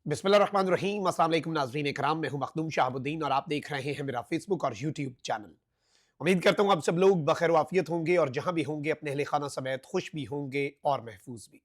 बिस्मिल्लाहिर्रहमानिर्रहीम। अस्सलाम वालेकुम नाज़रीन इकराम, मैं हूं मखदूम शहाबुद्दीन और आप देख रहे हैं मेरा फेसबुक और यूट्यूब चैनल। उम्मीद करता हूं आप सब लोग बखैर वाफियत होंगे और जहां भी होंगे अपने अहले खाना समेत खुश भी होंगे और महफूज भी।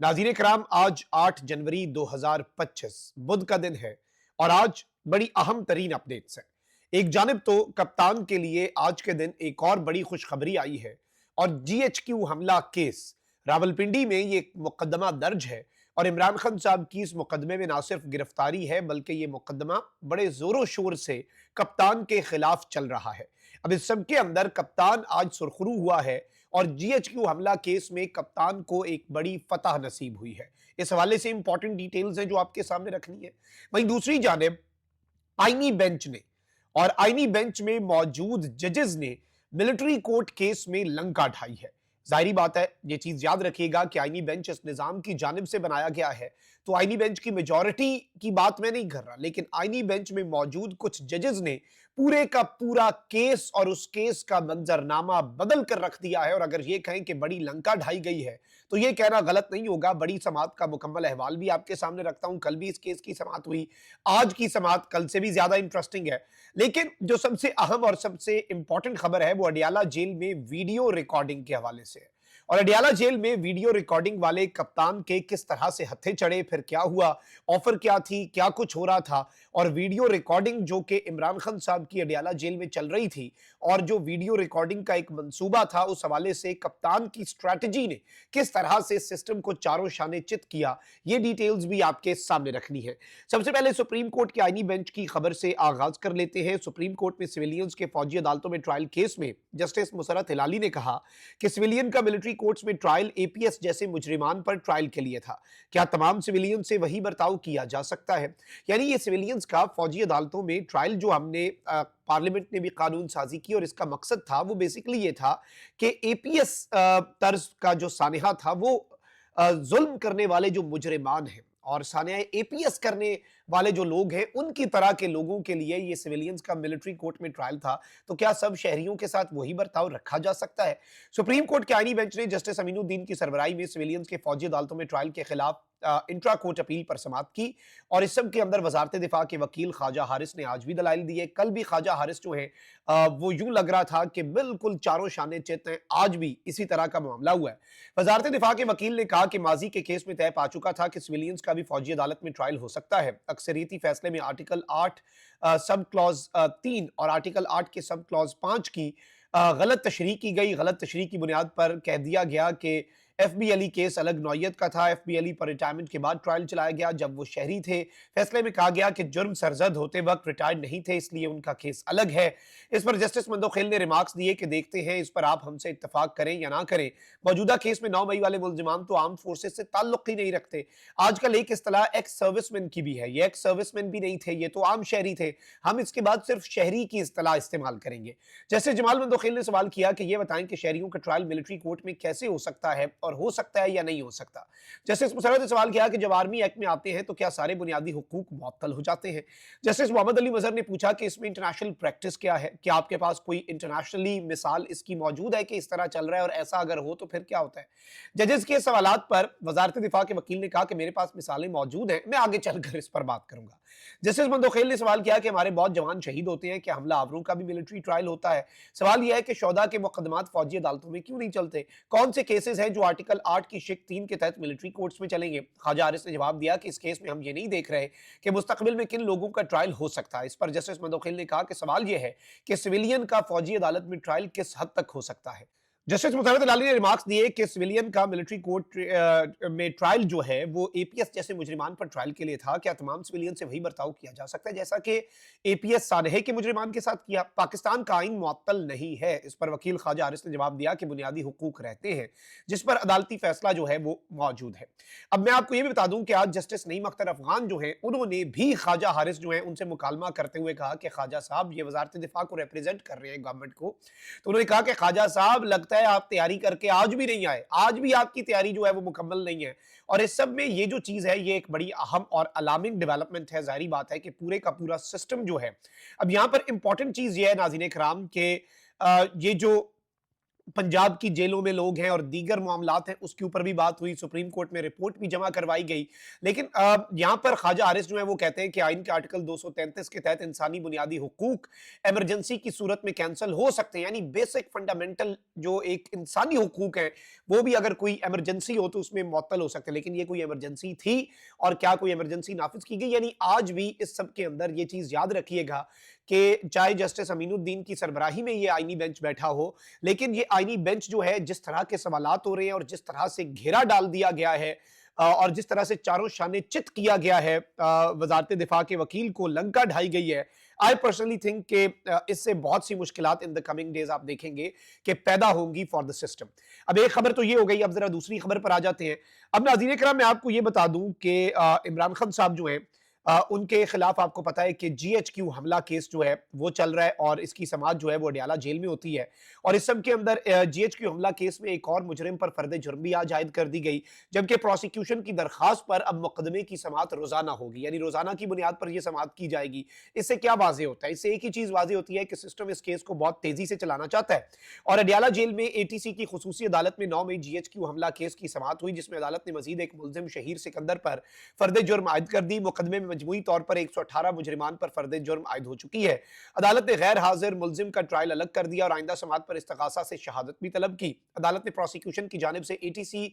नाज़रीन इकराम, आज 8 जनवरी 2025 बुध का दिन है और आज बड़ी अहम तरीन अपडेट्स हैं। एक जानिब तो कप्तान के लिए आज के दिन एक और बड़ी खुशखबरी आई है और GHQ हमला केस रावलपिंडी में ये मुकदमा दर्ज है और इमरान खान साहब की इस मुकदमे में ना सिर्फ गिरफ्तारी है बल्कि ये मुकदमा बड़े जोरों शोर से कप्तान के खिलाफ चल रहा है। अब इस सब के अंदर कप्तान आज सुरखरू हुआ है और GHQ हमला केस में कप्तान को एक बड़ी फतह नसीब हुई है। इस हवाले से इंपॉर्टेंट डिटेल्स हैं जो आपके सामने रखनी है। वहीं दूसरी जानिब आईनी बेंच ने और आईनी बेंच में मौजूद जजेस ने मिलिट्री कोर्ट केस में लंका ढाई है। जाहिर बात है, ये चीज याद रखिएगा कि आईनी बेंच इस निजाम की जानिब से बनाया गया है, तो आईनी बेंच की मेजॉरिटी की बात मैं नहीं कर रहा, लेकिन आईनी बेंच में मौजूद कुछ जजेस ने पूरे का पूरा केस और उस केस का मंजरनामा बदल कर रख दिया है। और अगर ये कहें कि बड़ी लंका ढाई गई है तो ये कहना गलत नहीं होगा। बड़ी समाअत का मुकम्मल अहवाल भी आपके सामने रखता हूं। कल भी इस केस की समाअत हुई, आज की समाअत कल से भी ज्यादा इंटरेस्टिंग है। लेकिन जो सबसे अहम और सबसे इंपॉर्टेंट खबर है वो अडियाला जेल में वीडियो रिकॉर्डिंग के हवाले से है। और अडियाला जेल में वीडियो रिकॉर्डिंग वाले कप्तान के किस तरह से हत्थे चढ़े, फिर क्या हुआ, ऑफर क्या थी, क्या कुछ हो रहा था, और वीडियो रिकॉर्डिंग जो कि इमरान खान साहब की अडियाला जेल में चल रही थी और जो वीडियो रिकॉर्डिंग का एक मंसूबा था, उस हवाले से कप्तान की स्ट्रैटेजी ने किस तरह से सिस्टम को चारों शाने चित किया, ये डिटेल्स भी आपके सामने रखनी है। सबसे पहले सुप्रीम कोर्ट की आईनी बेंच की खबर से आगाज कर लेते हैं। सुप्रीम कोर्ट में सिविलियंस के फौजी अदालतों में ट्रायल केस में जस्टिस मुसरत हिलाली ने कहा कि सिविलियन का मिलिट्री कोर्ट्स में ट्रायल APS जैसे मुजरिमान पर ट्रायल के लिए था। क्या तमाम सिविलियन से वही बर्ताव किया जा सकता है? यानी ये सिविलियंस का फौजी अदालतों में ट्रायल जो हमने पार्लियामेंट ने भी कानून साजी की और इसका मकसद था वो बेसिकली ये था कि APS तर्ज का जो सानिहा था वो जुल्म करने वाले जो मुजरिमान हैं और सानिया APS करने वाले जो लोग हैं उनकी तरह के लोगों के लिए ये सिविलियंस का मिलिट्री कोर्ट में ट्रायल था। तो क्या सब शहरियों के साथ वही बर्ताव रखा जा सकता है? सुप्रीम कोर्ट के आईनी बेंच ने जस्टिस अमीनुद्दीन की सरबराही में सिविलियंस के फौजी अदालतों में ट्रायल के खिलाफ इंट्रा कोर्ट अपील पर समाअत की और इस सब के अंदर वजारत दिफा के वकील ख्वाजा हारिस ने आज भी दलाइल दिए। कल भी ख्वाजा हारिस जो है वो यूं लग रहा था कि बिल्कुल चारों शाने चित हैं, आज भी इसी तरह का मामला हुआ है। वजारत दिफा के वकील ने कहा कि माजी के केस में तय पा चुका था कि सिविलियंस का भी फौजी अदालत में ट्रायल हो सकता है। अक्सरियती फैसले में आर्टिकल 8 सब क्लॉज 3 और आर्टिकल 8 के सब क्लॉज 5 की गलत तशरीह की गई। गलत तशरीह की बुनियाद पर कह दिया गया कि FB अली केस अलग नौयत का था। FB अली पर रिटायरमेंट के बाद ट्रायल चलाया गया जब वो शहरी थे। फैसले में कहा गया कि जुर्म सरजद होते वक्त रिटायर्ड नहीं थे, इसलिए उनका केस अलग है। इस पर जस्टिस मंदोखेल ने रिमार्क्स दिए कि देखते हैं इस पर आप हमसे इत्तफाक करें या ना करें। मौजूदा केस में 9 मई वाले मुल्जिमान तो आर्म फोर्सेस से ताल्लुक ही नहीं रखते। आजकल एक इस्तेलाह एक्स सर्विसमैन की भी है, ये एक्स सर्विसमैन भी नहीं थे, ये तो आम शहरी थे। हम इसके बाद सिर्फ शहरी की इस्तेलाह इस्तेमाल करेंगे। जस्टिस जमाल मंदोखेल ने सवाल किया कि ये बताएं कि शहरियों का ट्रायल मिलिट्री कोर्ट में कैसे हो सकता है और हो सकता है या नहीं हो सकता। जस्टिस मुसर्रत ने सवाल किया कि जब आर्मी एक्ट में आते हैं तो क्या सारे बुनियादी हुकूक मुअत्तल हो जाते हैं? जस्टिस मोहम्मद अली मजहर ने पूछा कि इसमें इंटरनेशनल प्रैक्टिस क्या है, क्या आपके पास कोई इंटरनेशनली मिसाल इसकी मौजूद है कि इस तरह चल रहा है, और ऐसा अगर हो तो फिर क्या होता है? जजेस के सवालात पर वजारत दिफा के वकील ने कहा कि मेरे पास मिसालें मौजूद हैं, मैं आगे चलकर इस पर बात करूंगा। जस्टिस मंदोखेल ने सवाल किया कि हमारे बहुत जवान शहीद होते हैं, क्या हमला आवरों का भी मिलिट्री ट्रायल होता है? सवाल यह है कि शोहदा के मुकदमात फौजी अदालतों में क्यों नहीं चलते? कौन से केसेस हैं जो आर्टिकल 8 की शिक 3 के तहत मिलिट्री कोर्ट्स में चलेंगे? ख्वाजा हारिस ने जवाब दिया कि इस केस में हम ये नहीं देख रहे कि मुस्तकबिल में किन लोगों का ट्रायल हो सकता है। इस पर जस्टिस मंदोखेल ने कहा कि सवाल यह है कि सिविलियन का फौजी अदालत में ट्रायल किस हद तक हो सकता है। जस्टिस मुसर्रत अली ने रिमार्क्स दिए कि सिविलियन का मिलिट्री कोर्ट में ट्रायल जो है वो APS जैसे मुजरिमान पर ट्रायल के लिए था। क्या तमाम सिविलियन से वही बर्ताव किया जा सकता है जैसा कि APS सानहे के मुजरिमान के साथ किया? पाकिस्तान का आइन मुअत्तल नहीं है। इस पर वकील ख्वाजा हारिस ने जवाब दिया कि बुनियादी हुकूक रहते हैं जिस पर अदालती फैसला जो है वो मौजूद है। अब मैं आपको ये भी बता दूं कि आज जस्टिस नईम अख्तर अफगान जो है उन्होंने भी ख्वाजा हारिस जो है उनसे मुकालमा करते हुए कहा कि ख्वाजा साहब ये वजारत दिफा को रिप्रेजेंट कर रहे हैं गवर्नमेंट को, तो उन्होंने कहा कि ख्वाजा साहब लगता है आप तैयारी करके आज भी नहीं आए, आज भी आपकी तैयारी जो है वो मुकम्मल नहीं है। और इस सब में ये जो चीज है ये एक बड़ी अहम और अलार्मिंग डेवलपमेंट है। जाहिर बात है कि पूरे का पूरा सिस्टम जो है, अब यहां पर इंपॉर्टेंट चीज ये है नाज़रीन इकराम के ये जो पंजाब की जेलों में लोग हैं और दीगर मामलात हैं, उसके ऊपर भी बात हुई, सुप्रीम कोर्ट में रिपोर्ट भी जमा करवाई गई। लेकिन यहाँ पर ख्वाजा हारिस जो है वो कहते हैं कि आइन के आर्टिकल 233 के तहत इंसानी बुनियादी हुकूक इमरजेंसी की सूरत में कैंसिल हो सकते हैं, यानी बेसिक फंडामेंटल जो एक इंसानी हुकूक है वो भी अगर कोई इमरजेंसी हो तो उसमें मुअत्तल हो सकते हैं। लेकिन ये कोई इमरजेंसी थी और क्या कोई इमरजेंसी नाफिज की गई? यानी आज भी इस सब के अंदर ये चीज याद रखिएगा कि चाहे जस्टिस अमीनुद्दीन की सरबराही में ये आईनी बेंच बैठा हो, लेकिन ये आईनी बेंच जो है जिस तरह के सवालात हो रहे हैं और जिस तरह से घेरा डाल दिया गया है और जिस तरह से चारों शाने चित किया गया है, वजारत दिफा के वकील को लंका ढाई गई है, आई पर्सनली थिंक कि इससे बहुत सी मुश्किलात इन द कमिंग डेज आप देखेंगे कि पैदा होंगी फॉर द सिस्टम। अब एक खबर तो ये हो गई, अब जरा दूसरी खबर पर आ जाते हैं। अब नाज़रीन इकराम मैं आपको ये बता दूं कि इमरान खान साहब जो हैं उनके खिलाफ आपको पता है कि जीएचक्यू हमला केस जो है वो चल रहा है और इसकी समाअत जो है वो अडयाला जेल में होती है। और इस सब के अंदर जीएचक्यू हमला केस में एक और मुजरिम पर फर्द जुर्म भी आज आयद कर दी गई, जबकि प्रोसिक्यूशन की दरखास्त पर अब मुकदमे की समाअत रोजाना होगी, यानी रोजाना की बुनियाद पर यह समाअत की जाएगी। इससे क्या वाजे होता है? इससे एक ही चीज वाजे होती है कि सिस्टम इस केस को बहुत तेजी से चलाना चाहता है। और अडयाला जेल में एटीसी की खुसूसी अदालत में 9 मई जीएचक्यू हमला केस की समाअत हुई, जिसमें अदालत ने मजीद एक मुलजिम शहीर सिकंदर पर फर्द जुर्म आयद कर दी। मुकदमे में मजमूई तौर पर 118 मुजरिमान पर फर्द जुर्म आयद हो चुकी है। अदालत ने गैर हाजिर मुलजिम का ट्रायल अलग कर दिया और आइंदा समाअत पर इस्तगासा से शहादत भी तलब की। अदालत ने प्रोसिक्यूशन की जानिब से एटीसी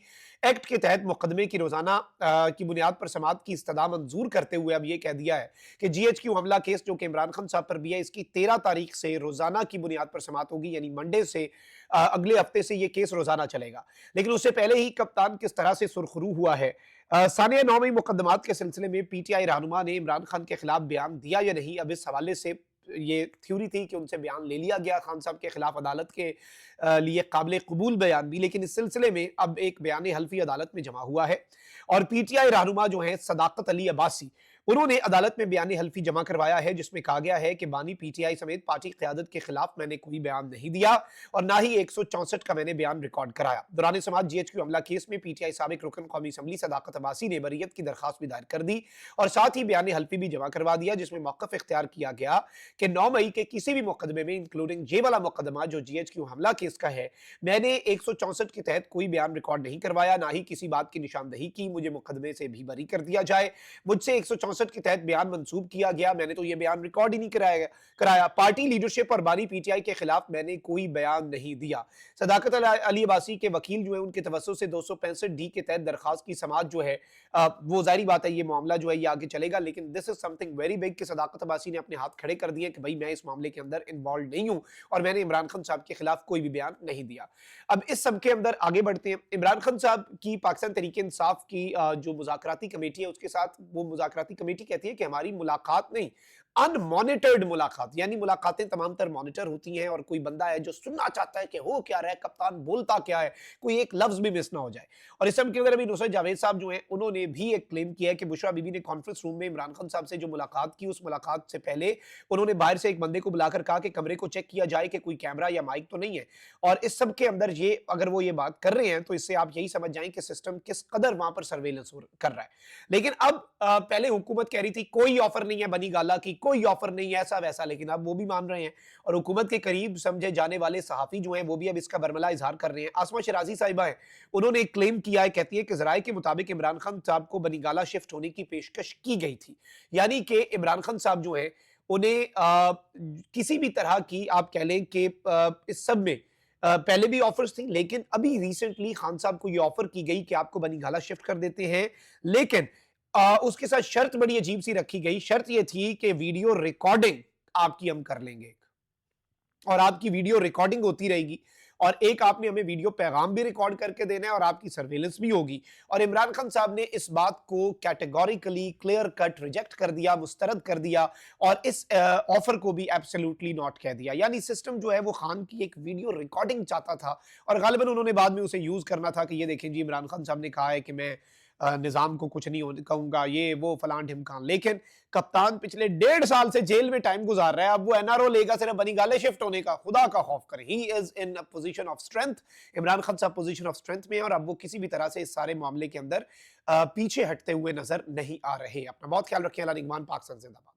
एक्ट के तहत मुकदमे की रोजाना की बुनियाद पर समाअत की इस्तदा मंजूर करते हुए अब यह कह दिया है कि जीएचक्यू हमला केस जो कि इमरान खान साहब पर भी है, इसकी 13 तारीख से रोजाना की बुनियाद पर समाअत होगी, यानी मंडे से अगले हफ्ते से यह केस रोजाना चलेगा। लेकिन उससे पहले ही कप्तान किस तरह से सुरखरू हुआ है। सानिया 9 मई मुकदमात के सिलसिले में पीटीआई रहनुमा ने इमरान खान के खिलाफ बयान दिया या नहीं, अब इस हवाले से ये थ्योरी थी कि उनसे बयान ले लिया गया खान साहब के खिलाफ अदालत के लिए काबिल कबूल बयान भी, लेकिन इस सिलसिले में अब एक बयान हल्फी अदालत में जमा हुआ है। और पीटीआई रहनुमा जो है सदाकत अली अब्बासी, उन्होंने अदालत में बयान हल्फी जमा करवाया है, जिसमें कहा गया है कि बानी पीटीआई समेत पार्टी क़यादत के खिलाफ मैंने कोई बयान नहीं दिया और ना ही 164 का मैंने बयान रिकॉर्ड कराया। दौरान समाअत जीएचक्यू हमला केस में पीटीआई साबिक रुकन कौमी असम्बली सदाकत अब्बासी ने बरीयत की दरखास्त भी दायर कर दी और साथ ही बयान हल्फी भी जमा करवा दिया, जिसमें मौक़िफ़ इख्तियार किया गया कि 9 मई के किसी भी मुकदमे में, इंक्लूडिंग ये वाला मुकदमा जो जीएचक्यू हमला केस का है, मैंने 164 के तहत कोई बयान रिकॉर्ड नहीं करवाया, ना ही किसी बात की निशानदही की मुझे मुकदमे से भी बरी कर दिया जाए। मुझसे 164 के तहत बयान मंसूब किया गया, मैंने तो ये बयान रिकॉर्ड ही नहीं कराया। पार्टी लीडरशिप और बानी पीटीआई के खिलाफ मैंने कोई बयान नहीं दिया। सदाकत अली अब्बासी के वकील जो है उनके तवज्जुह से 265 डी के तहत दरखास्त की समाअत जो है वो जाहिर बात है ये मामला जो है ये आगे चलेगा, लेकिन this is something very big कि सदाकत अब्बासी ने अपने हाथ खड़े कर दिए कि भाई मैं इस मामले के अंदर इन्वॉल्व नहीं हूं और मैंने इमरान खान साहब के खिलाफ कोई भी बयान नहीं दिया। अब इस सब के अंदर आगे बढ़ते हैं। इमरान खान साहब की पाकिस्तान तहरीक इंसाफ की जो मुज़ाकराती कमेटी है उसके साथ वो मुज़ाकराती कमेटी कहती है कि हमारी मुलाकात नहीं, अनमॉनिटर्ड मुलाकात, यानी मुलाकातें तमाम तर मॉनिटर होती हैं और कोई बंदा है जो सुनना चाहता है कि हो क्या रहा है, कप्तान बोलता क्या है, कोई एक लफ्ज भी मिस ना हो जाए। और इस सब के अंदर अभी नुसरत जावेद साहब जो हैं उन्होंने भी एक क्लेम किया है कि बुशरा बीबी ने कॉन्फ्रेंस रूम में इमरान खान साहब से जो मुलाकात की, उस मुलाकात से पहले उन्होंने बाहर से एक बंदे को बुलाकर कहा कि कमरे को चेक किया जाए कि कोई कैमरा या माइक तो नहीं है। और इस सब के अंदर ये अगर वो ये बात कर रहे हैं तो इससे आप यही समझ जाएं कि सिस्टम किस कदर वहां पर सर्वेलेंस कर रहा है। लेकिन अब पहले हुकूमत कह रही थी कोई ऑफर नहीं है बनी गाला की, कोई ऑफर नहीं है ऐसा वैसा, लेकिन अब वो भी मान रहे हैं और हुकूमत के करीब समझे जाने वाले सहाफी जो हैं वो भी अब इसका बरमला इजहार कर रहे हैं। आसमा शराजी साहिबा हैं, उन्होंने एक क्लेम किया है, कहती है कि जराये के मुताबिक इमरान खान साहब को बनी गाला शिफ्ट होने की पेशकश की गई थी, यानी कि इमरान खान साहब जो है उन्हें किसी भी तरह की आप कह लें कि इस सब में पहले भी ऑफर्स थी, लेकिन अभी रिसेंटली खान साहब को ये ऑफर की गई कि आपको बनी गाला शिफ्ट कर देते हैं, लेकिन उसके साथ शर्त बड़ी अजीब सी रखी गई। शर्त ये थी कि वीडियो रिकॉर्डिंग आपकी हम कर लेंगे और आपकी वीडियो रिकॉर्डिंग होती रहेगी और एक आपने हमें वीडियो पैगाम भी रिकॉर्ड करके देना है और आपकी सर्वेलेंस भी होगी। और इमरान खान साहब ने इस बात को कैटेगोरिकली क्लियर कट रिजेक्ट कर दिया, मुस्तरद कर दिया और इस ऑफर को भी एब्सोल्युटली नॉट कह दिया। यानी सिस्टम जो है वो खान की एक वीडियो रिकॉर्डिंग चाहता था और गालिबन उन्होंने बाद में उसे यूज करना था कि ये देखें जी इमरान खान साहब ने कहा है कि मैं निजाम को कुछ नहीं कहूंगा, ये वो फलान ढिमकान। लेकिन कप्तान पिछले 1.5 साल से जेल में टाइम गुजार रहा है, अब वो एनआरओ लेगा सिर्फ बनी गाले शिफ्ट होने का, खुदा का खौफ करे। He is in a position of strength, Imran Khan साहब पोजीशन ऑफ स्ट्रेंथ में है और अब वो किसी भी तरह से इस सारे मामले के अंदर पीछे हटते हुए नजर नहीं आ रहे। अपना बहुत ख्याल रखें। अल्लाह निगहबान, पाक जिंदाबाद।